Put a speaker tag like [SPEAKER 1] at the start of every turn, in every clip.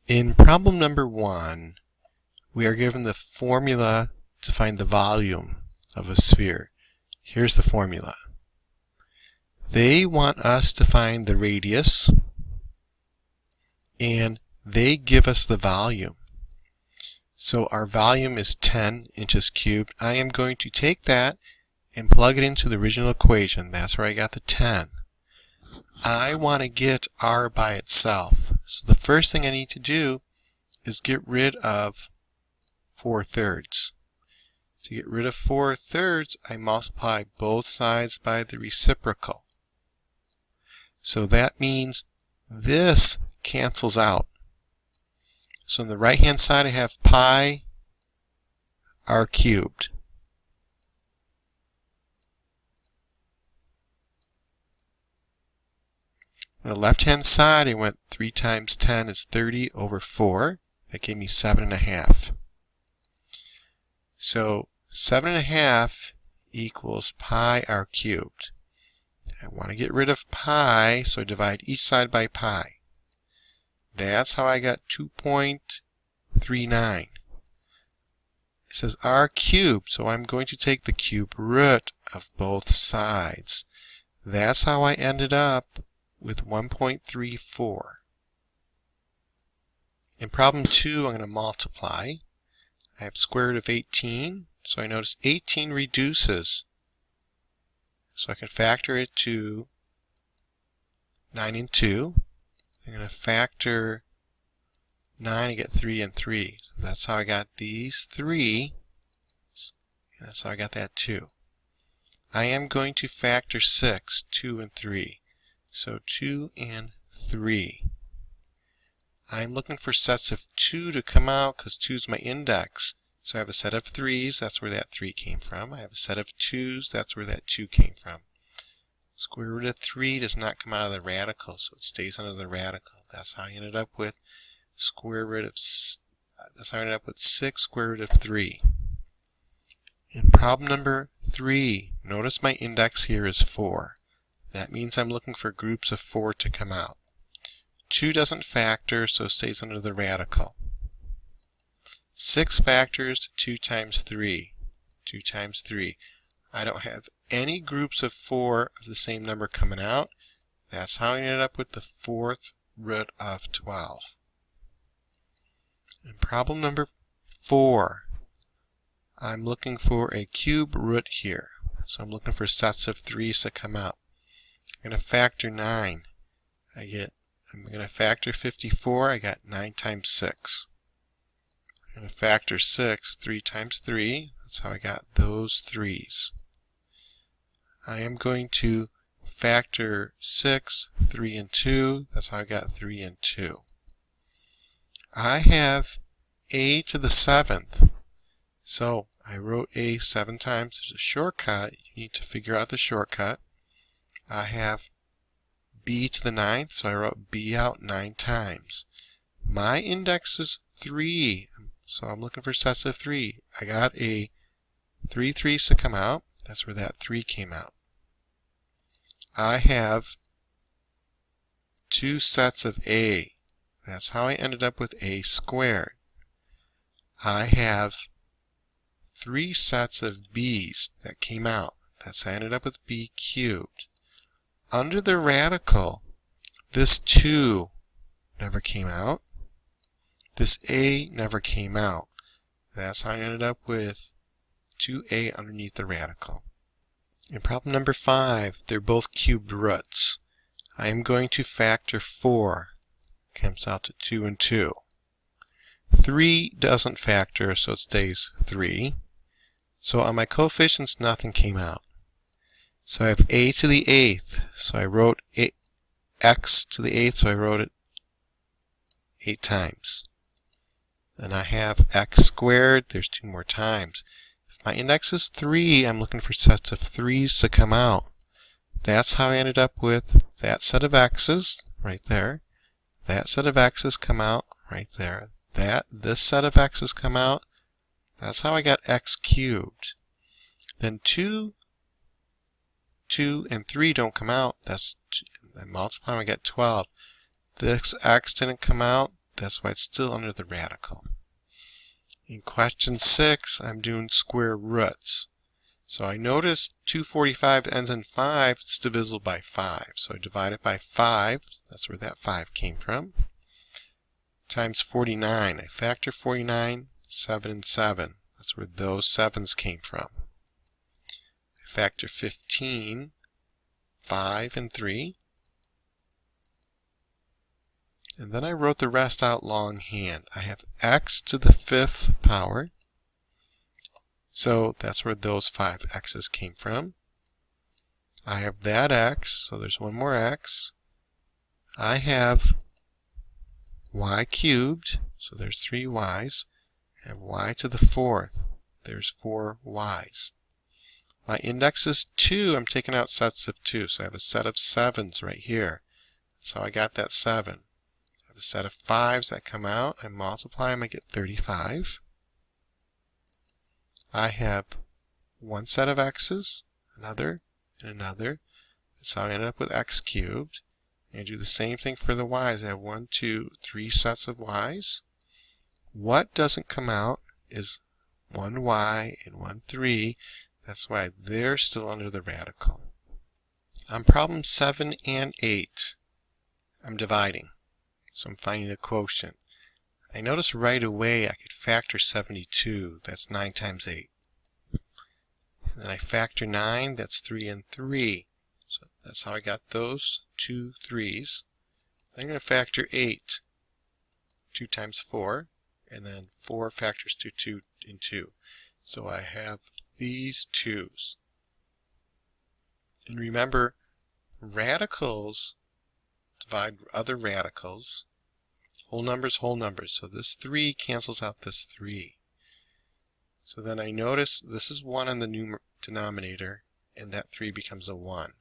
[SPEAKER 1] In problem number 1, we are given the formula to find the volume of a sphere. Here's the formula. They want us to find the radius, and they give us the volume. So our volume is 10 inches cubed. I am going to take that and plug it into the original equation. That's where I got the 10. I want to get r by itself. So the first thing I need to do is get rid of 4/3. To get rid of 4/3, I multiply both sides by the reciprocal. So that means this cancels out. So on the right hand side I have pi r cubed. On the left hand side I went 3 times 10 is 30 over 4. That gave me 7.5. So 7.5 equals pi r cubed. I want to get rid of pi, so I divide each side by pi. That's how I got 2.39. It says r cubed, so I'm going to take the cube root of both sides. That's how I ended up with 1.34. In problem 2, I'm going to multiply. I have square root of 18, so I notice 18 reduces. So I can factor it to 9 and 2. I'm going to factor 9 and get 3 and 3. So that's how I got these 3. And that's how I got that 2. I am going to factor 6, 2 and 3. So 2 and 3. I'm looking for sets of 2 to come out because 2 is my index. So I have a set of 3's, that's where that 3 came from. I have a set of 2's, that's where that 2 came from. Square root of 3 does not come out of the radical, so it stays under the radical. That's how I ended up with square root of, that's how I ended up with 6 square root of 3. In problem number 3, notice my index here is 4. That means I'm looking for groups of 4 to come out. 2 doesn't factor, so it stays under the radical. 6 factors to 2 times 3. 2 times 3. I don't have any groups of 4 of the same number coming out. That's how I ended up with the 4th root of 12. In problem number 4, I'm looking for a cube root here. So I'm looking for sets of 3's to come out. I'm going to factor 9. I'm going to factor 54. I got 9 times 6. I'm going to factor 6. 3 times 3. That's how I got those 3's. I am going to factor 6. 3 and 2. That's how I got 3 and 2. I have a to the 7th. So I wrote a 7 times. There's a shortcut. You need to figure out the shortcut. I have b to the 9th, so I wrote b out 9 times. My index is 3, so I'm looking for sets of 3. I got a 3 3's to come out. That's where that 3 came out. I have 2 sets of a. That's how I ended up with a squared. I have 3 sets of b's that came out. That's how I ended up with b cubed. Under the radical, this 2 never came out. This a never came out. That's how I ended up with 2a underneath the radical. In problem number 5, they're both cubed roots. I am going to factor 4. Comes out to 2 and 2. 3 doesn't factor, so it stays 3. So on my coefficients, nothing came out. So I have a to the 8th, so I wrote x to the 8th, so I wrote it 8 times. Then I have x squared, there's 2 more times. If my index is 3, I'm looking for sets of 3's to come out. That's how I ended up with that set of x's, right there. That set of x's come out, right there. This set of x's come out. That's how I got x cubed. Then 2 and 3 don't come out. I multiply them, I get 12. This x didn't come out. That's why it's still under the radical. In question 6, I'm doing square roots. So I notice 245 ends in 5, it's divisible by 5. So I divide it by 5, that's where that 5 came from, times 49. I factor 49, 7 and 7. That's where those 7s came from. I factor 15, 5 and 3. And then I wrote the rest out longhand. I have x to the 5th power. So that's where those 5 x's came from. I have that x, so there's one more x. I have y cubed, so there's 3 y's. I have y to the 4th, there's 4 y's. My index is 2, I'm taking out sets of 2, so I have a set of 7s right here. So I got that 7. I have a set of 5s that come out, I multiply them, I get 35. I have one set of x's, another, and another. That's how I ended up with x cubed. I'm going to do the same thing for the y's. I have 1, 2, 3 sets of y's. What doesn't come out is 1 y and 1 3. That's why they're still under the radical. On problem 7 and 8, I'm dividing. So I'm finding the quotient. I notice right away I could factor 72. That's 9 times 8. And then I factor 9. That's 3 and 3. So that's how I got those 2 3's. Then I'm going to factor 8. 2 times 4. And then 4 factors to 2 and 2. So I have these 2's. And remember, radicals divide other radicals. Whole numbers, whole numbers. So this 3 cancels out this 3. So then I notice this is 1 in the denominator, and that 3 becomes a 1.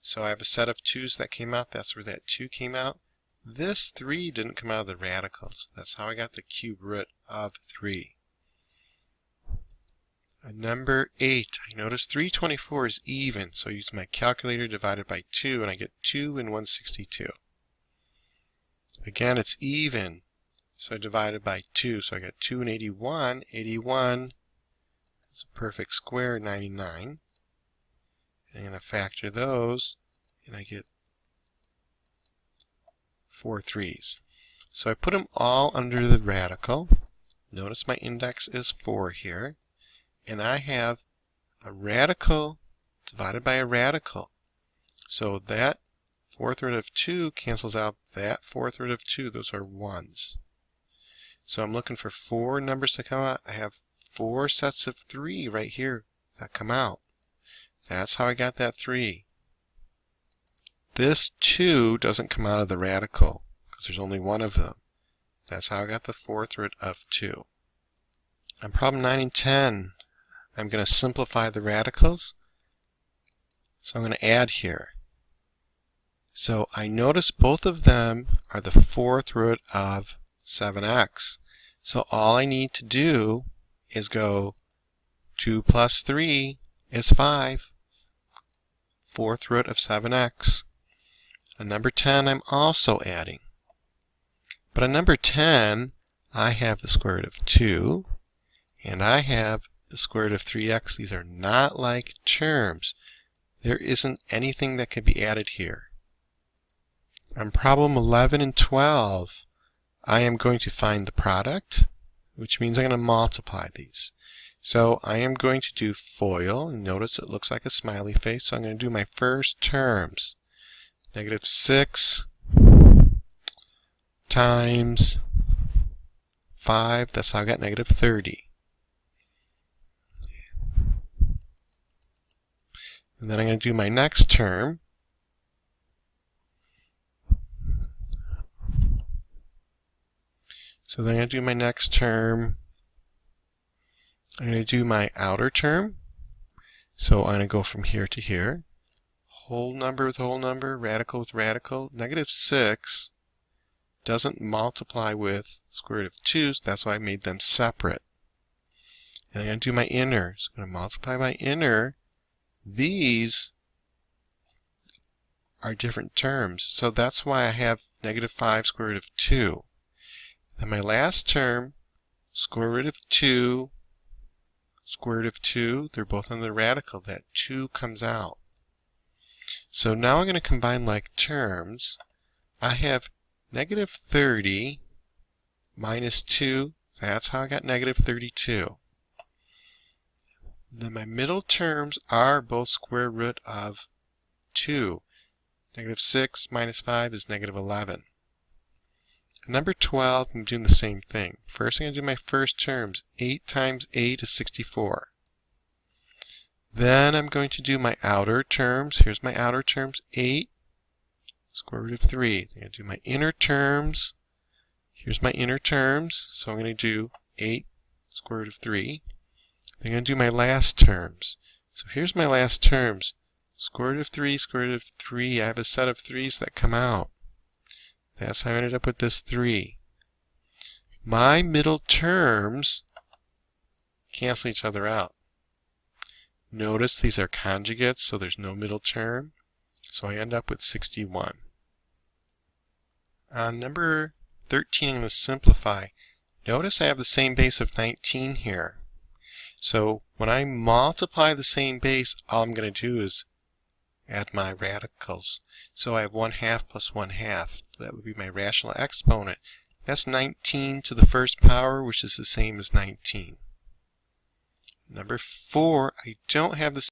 [SPEAKER 1] So I have a set of 2's that came out. That's where that 2 came out. This 3 didn't come out of the radicals. That's how I got the cube root of 3. Number 8, I notice 324 is even, so I use my calculator divided by 2, and I get 2 and 162. Again, it's even, so I divided by 2, so I got 2 and 81. 81 is a perfect square, 99. I'm going to factor those, and I get 4 3's. So I put them all under the radical. Notice my index is 4 here. And I have a radical divided by a radical. So that 4th root of 2 cancels out that 4th root of 2. Those are 1's. So I'm looking for 4 numbers to come out. I have 4 sets of 3 right here that come out. That's how I got that 3. This 2 doesn't come out of the radical because there's only one of them. That's how I got the 4th root of 2. On problem 9 and 10, I'm going to simplify the radicals. So I'm going to add here. So I notice both of them are the 4th root of 7x. So all I need to do is go 2 plus 3 is 5. 4th root of 7x. On number 10, I'm also adding. But on number 10, I have the square root of 2, and I have the square root of 3x. These are not like terms. There isn't anything that can be added here. On problem 11 and 12, I am going to find the product, which means I'm going to multiply these. So I am going to do FOIL. Notice it looks like a smiley face. So I'm going to do my first terms. Negative 6 times 5. That's how I got negative 30. And then I'm going to do my next term. So then I'm going to do my next term. I'm going to do my outer term. So I'm going to go from here to here. Whole number with whole number, radical with radical. Negative 6 doesn't multiply with square root of 2, so that's why I made them separate. And I'm going to do my inner. So I'm going to multiply my inner. These are different terms, so that's why I have negative 5 square root of 2. Then my last term, square root of 2, square root of 2, they're both on the radical. That 2 comes out. So now I'm going to combine like terms. I have negative 30 minus 2. That's how I got negative 32. Then my middle terms are both square root of 2. Negative 6 minus 5 is negative 11. Number 12, I'm doing the same thing. First I'm going to do my first terms. 8 times 8 is 64. Then I'm going to do my outer terms. Here's my outer terms. 8, square root of 3. I'm going to do my inner terms. Here's my inner terms. So I'm going to do 8, square root of 3. Then I'm going to do my last terms. So here's my last terms. Square root of 3, square root of 3. I have a set of 3's that come out. That's how I ended up with this 3. My middle terms cancel each other out. Notice these are conjugates, so there's no middle term. So I end up with 61. On number 13, I'm going to simplify. Notice I have the same base of 19 here. So when I multiply the same base, all I'm going to do is add my radicals. So I have 1/2 plus 1/2. That would be my rational exponent. That's 19 to the first power, which is the same as 19. Number 4, I don't have the